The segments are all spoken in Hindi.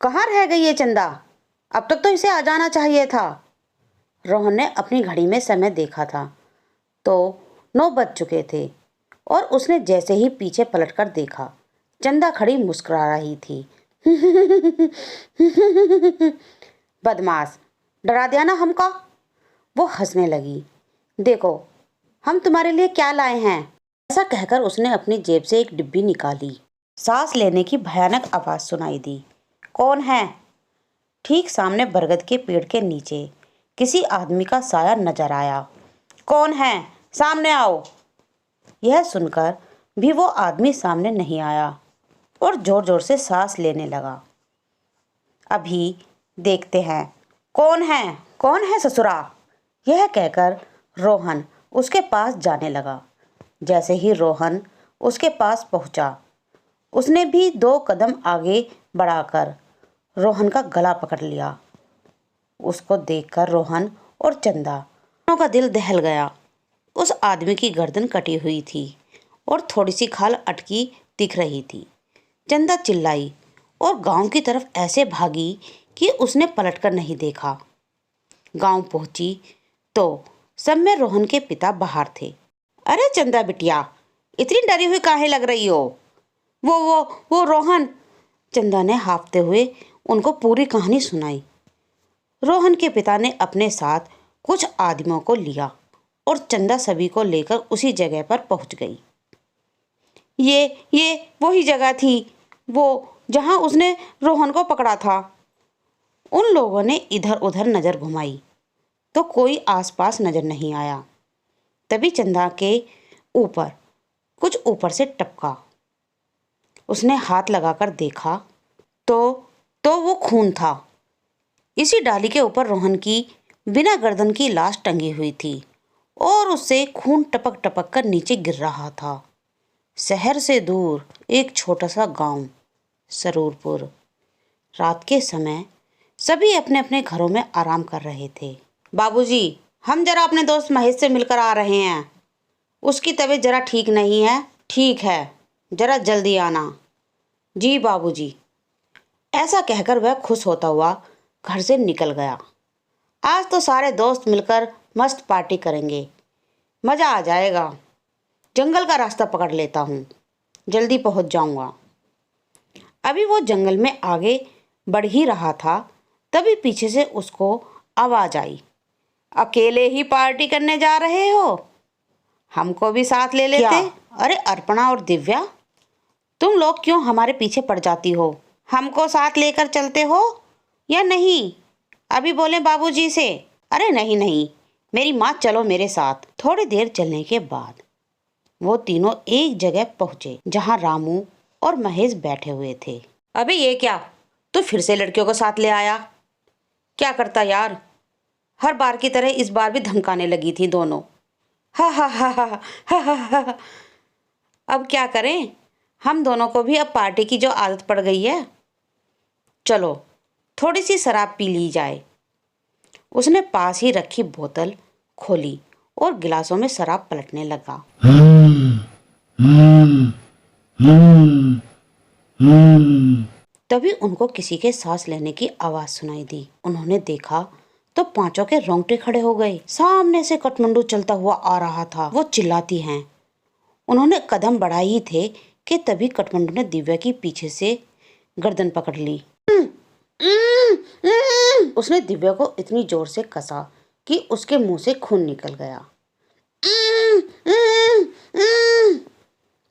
कहाँ रह गई ये चंदा? अब तक तो इसे आ जाना चाहिए था। रोहन ने अपनी घड़ी में समय देखा था तो 9 बज चुके थे और उसने जैसे ही पीछे पलटकर देखा, चंदा खड़ी मुस्कुरा रही थी। बदमाश, डरा दिया ना हमको। वो हंसने लगी। देखो हम तुम्हारे लिए क्या लाए हैं। ऐसा कहकर उसने अपनी जेब से एक डिब्बी निकाली। सांस लेने की भयानक आवाज सुनाई दी। कौन है? ठीक सामने बरगद के पेड़ के नीचे किसी आदमी का साया नजर आया। कौन है? सामने आओ। यह सुनकर भी वो आदमी सामने नहीं आया और जोर जोर से सांस लेने लगा। अभी देखते हैं कौन है, कौन है ससुरा। यह कहकर रोहन उसके पास जाने लगा। जैसे ही रोहन उसके पास पहुंचा, उसने भी 2 कदम आगे बढ़ाकर रोहन का गला पकड़ लिया। उसको देखकर रोहन और चंदा दोनों का दिल दहल गया। उस आदमी की गर्दन कटी हुई थी और थोड़ी सी खाल अटकी दिख रही थी। चंदा चिल्लाई और गांव की तरफ ऐसे भागी कि उसने पलटकर नहीं देखा। गांव पहुंची तो सब में रोहन के पिता बाहर थे। अरे चंदा बिटिया, इतनी डरी हुई काहे लग रही हो? वो रोहन। चंदा ने हांफते हुए उनको पूरी कहानी सुनाई। रोहन के पिता ने अपने साथ कुछ आदमियों को लिया और चंदा सभी को लेकर उसी जगह पर पहुंच गई। ये वही जगह थी, वो जहां उसने रोहन को पकड़ा था। उन लोगों ने इधर उधर नजर घुमाई तो कोई आसपास नजर नहीं आया। तभी चंदा के ऊपर कुछ ऊपर से टपका। उसने हाथ लगाकर देखा तो वो खून था। इसी डाली के ऊपर रोहन की बिना गर्दन की लाश टंगी हुई थी और उससे खून टपक टपक कर नीचे गिर रहा था। शहर से दूर एक छोटा सा गांव, सरूरपुर। रात के समय सभी अपने अपने घरों में आराम कर रहे थे। बाबूजी, हम जरा अपने दोस्त महेश से मिलकर आ रहे हैं। उसकी तबीयत जरा ठीक नहीं है। ठीक है, जरा जल्दी आना। जी बाबूजी। ऐसा कहकर वह खुश होता हुआ घर से निकल गया। आज तो सारे दोस्त मिलकर मस्त पार्टी करेंगे, मज़ा आ जाएगा। जंगल का रास्ता पकड़ लेता हूँ, जल्दी पहुँच जाऊँगा। अभी वो जंगल में आगे बढ़ ही रहा था, तभी पीछे से उसको आवाज़ आई। अकेले ही पार्टी करने जा रहे हो? हमको भी साथ ले लेते। क्या? अरे अर्पणा और दिव्या, तुम लोग क्यों हमारे पीछे पड़ जाती हो? हमको साथ लेकर चलते हो या नहीं? अभी बोले बाबूजी से। अरे नहीं, मेरी माँ, चलो मेरे साथ। थोड़ी देर चलने के बाद वो तीनों एक जगह पहुंचे जहां रामू और महेश बैठे हुए थे। अबे ये क्या, तू फिर से लड़कियों को साथ ले आया? क्या करता यार, हर बार की तरह इस बार भी धमकाने लगी थी दोनों। हा हा हा हा हा हा हा। अब क्या करें, हम दोनों को भी अब पार्टी की जो आदत पड़ गई है। चलो थोड़ी सी शराब पी ली जाए। उसने पास ही रखी बोतल खोली और गिलासों में शराब पलटने लगा। तभी उनको किसी के सांस लेने की आवाज सुनाई दी। उन्होंने देखा तो पांचों के रोंगटे खड़े हो गए। सामने से कठमंडू चलता हुआ आ रहा था। वो चिल्लाती हैं। उन्होंने कदम बढ़ाए ही थे कि तभी कठमंडू ने दिव्या की पीछे से गर्दन पकड़ ली। उसने दिव्या को इतनी जोर से कसा कि उसके मुंह से खून निकल गया।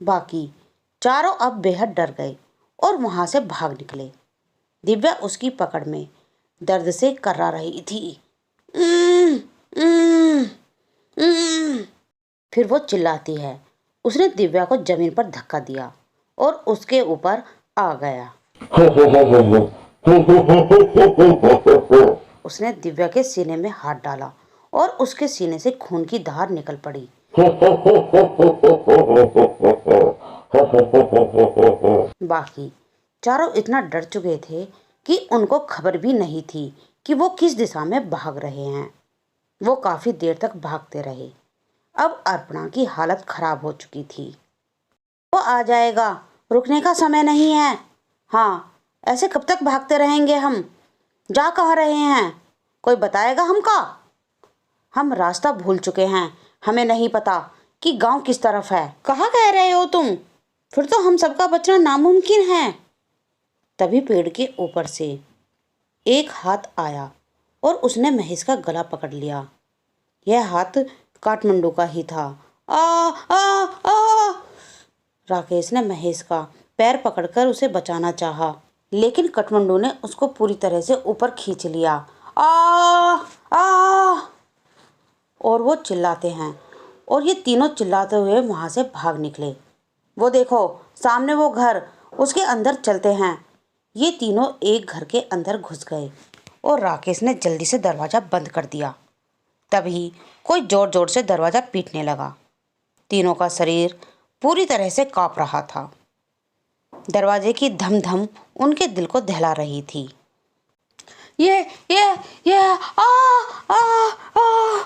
बाकी चारों अब बेहद डर गए और वहां से भाग निकले। दिव्या उसकी पकड़ में दर्द से कर्रा रही थी। फिर वो चिल्लाती है। उसने दिव्या को जमीन पर धक्का दिया और उसके ऊपर आ गया। उसने दिव्या के सीने में हाथ डाला और उसके सीने से खून की धार निकल पड़ी। बाकी चारों इतना डर चुके थे कि उनको खबर भी नहीं थी कि वो किस दिशा में भाग रहे हैं। वो काफी देर तक भागते रहे। अब अर्पणा की हालत खराब हो चुकी थी। वो आ जाएगा, रुकने का समय नहीं है। हाँ, ऐसे कब तक भागते रहेंगे हम? जा कहाँ रहे हैं? कोई बताएगा हमका? हम रास्ता भूल चुके हैं, हमें नहीं पता कि गांव किस तरफ है। कहाँ कह रहे हो तुम? फिर तो हम सबका बचना नामुमकिन है। तभी पेड़ के ऊपर से एक हाथ आया और उसने महेश का गला पकड़ लिया। यह हाथ काठमांडू का ही था। आ आ आ राकेश ने महेश का पैर पकड़कर उसे बचाना चाहा, लेकिन काठमांडू ने उसको पूरी तरह से ऊपर खींच लिया। आ आ और वो चिल्लाते हैं और ये तीनों चिल्लाते हुए वहां से भाग निकले। वो देखो सामने वो घर, उसके अंदर चलते हैं। ये तीनों एक घर के अंदर घुस गए और राकेश ने जल्दी से दरवाज़ा बंद कर दिया। तभी कोई जोर जोर से दरवाज़ा पीटने लगा। तीनों का शरीर पूरी तरह से कांप रहा था। दरवाजे की धम धम उनके दिल को दहला रही थी। ये आ आ आ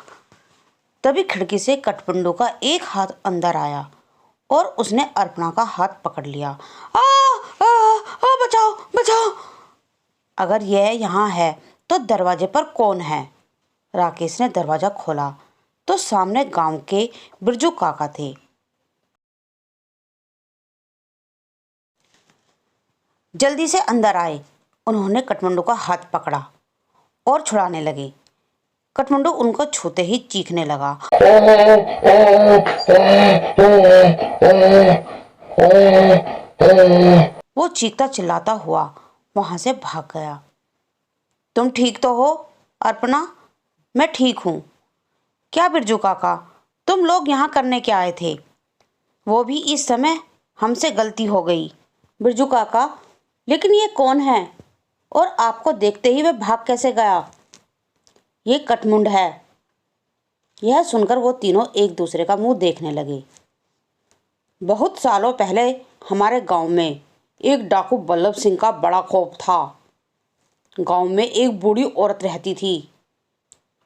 तभी खिड़की से काठमांडू का एक हाथ अंदर आया और उसने अर्पणा का हाथ पकड़ लिया। आ आ आ बचाओ बचाओ। अगर यह यहाँ है तो दरवाजे पर कौन है? राकेश ने दरवाजा खोला तो सामने गांव के बिरजू काका थे। जल्दी से अंदर आए। उन्होंने काठमांडू का हाथ पकड़ा और छुड़ाने लगे। काठमांडू उनको छूते ही चीखने लगा। वो चीखता चिल्लाता हुआ वहां से भाग गया। तुम ठीक तो हो अर्पणा? मैं ठीक हूँ। क्या बिरजू काका, तुम लोग यहाँ करने क्या आए थे? वो भी इस समय? हमसे गलती हो गई। बिरजू काका, लेकिन ये कौन है और आपको देखते ही वह भाग कैसे गया? ये काठमुंड है। यह सुनकर वो तीनों एक दूसरे का मुंह देखने लगे। बहुत सालों पहले हमारे गांव में एक डाकू बल्लभ सिंह का बड़ा खौफ था। गांव में एक बूढ़ी औरत रहती थी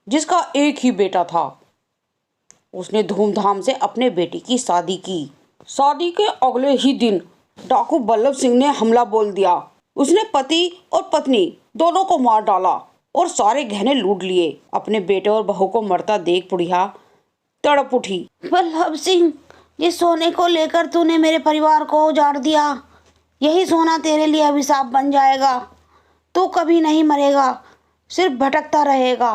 जिसका एक ही बेटा था। उसने धूमधाम से अपने बेटे की शादी की। शादी के अगले ही दिन डाकू बल्लभ सिंह ने हमला बोल दिया। उसने पति और पत्नी दोनों को मार डाला और सारे गहने लूट लिए। अपने बेटे और बहू को मरता देख बुढ़िया तड़प उठी। बल्लभ सिंह, जिस सोने को लेकर तूने मेरे परिवार को उजाड़ दिया, यही सोना तेरे लिए अभिशाप बन जाएगा। तू कभी नहीं मरेगा, सिर्फ भटकता रहेगा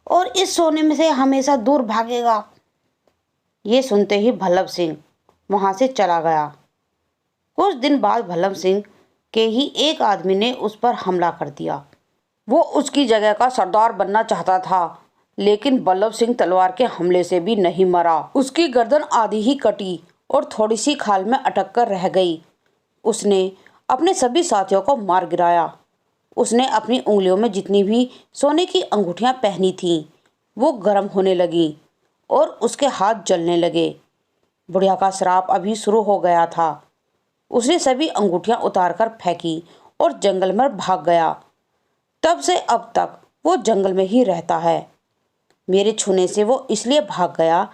और इस सोने में से हमेशा दूर भागेगा। ये सुनते ही बल्लभ सिंह वहां से चला गया। कुछ दिन बाद बल्लभ सिंह के ही एक आदमी ने उस पर हमला कर दिया। वो उसकी जगह का सरदार बनना चाहता था, लेकिन बल्लभ सिंह तलवार के हमले से भी नहीं मरा। उसकी गर्दन आधी ही कटी और थोड़ी सी खाल में अटक कर रह गई। उसने अपने सभी साथियों को मार गिराया। उसने अपनी उंगलियों में जितनी भी सोने की अंगूठियां पहनी थीं, वो गर्म होने लगी और उसके हाथ जलने लगे। बुढ़िया का श्राप अभी शुरू हो गया था। उसने सभी अंगूठियां उतारकर फेंकी और जंगल में भाग गया। तब से अब तक वो जंगल में ही रहता है। मेरे छूने से वो इसलिए भाग गया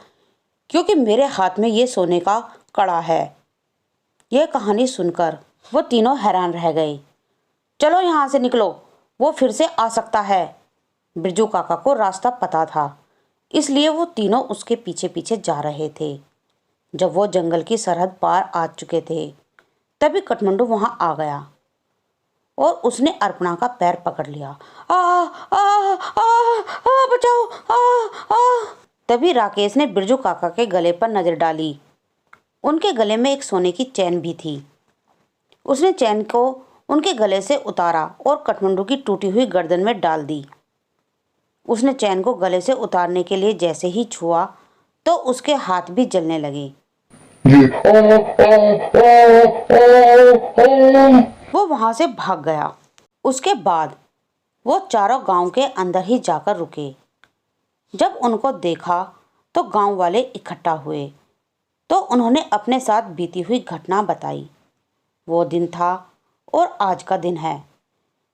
क्योंकि मेरे हाथ में ये सोने का कड़ा है। यह कहानी सुनकर वो तीनों हैरान रह गए। चलो यहाँ से निकलो, वो फिर से आ सकता है। बिरजू काका को रास्ता पता था, इसलिए वो तीनों उसके पीछे पीछे जा रहे थे। जब वो जंगल की सरहद पार आ चुके थे, तभी काठमांडू वहां आ गया और उसने अर्पणा का पैर पकड़ लिया। आ आ आ आ बचाओ आ आ तभी राकेश ने बिरजू काका के गले पर नजर डाली। उनके गले में एक सोने की चैन भी थी। उसने चैन को उनके गले से उतारा और काठमांडू की टूटी हुई गर्दन में डाल दी। उसने चैन को गले से उतारने के लिए जैसे ही छुआ तो उसके हाथ भी जलने लगे। वो वहां से भाग गया। उसके बाद वो चारों गांव के अंदर ही जाकर रुके। जब उनको देखा तो गांव वाले इकट्ठा हुए तो उन्होंने अपने साथ बीती हुई घटना बताई। वो दिन था और आज का दिन है।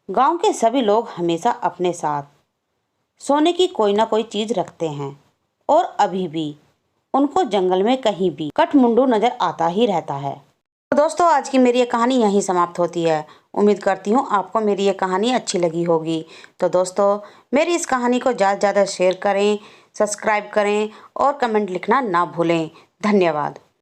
गांव के सभी लोग हमेशा अपने साथ सोने की कोई ना कोई चीज रखते हैं और अभी भी उनको जंगल में कहीं भी काठमांडू नजर आता ही रहता है। तो दोस्तों, आज की मेरी ये कहानी यहीं समाप्त होती है। उम्मीद करती हूँ आपको मेरी ये कहानी अच्छी लगी होगी। तो दोस्तों, मेरी इस कहानी को ज़्यादा से ज़्यादा शेयर करें, सब्सक्राइब करें और कमेंट लिखना ना भूलें। धन्यवाद।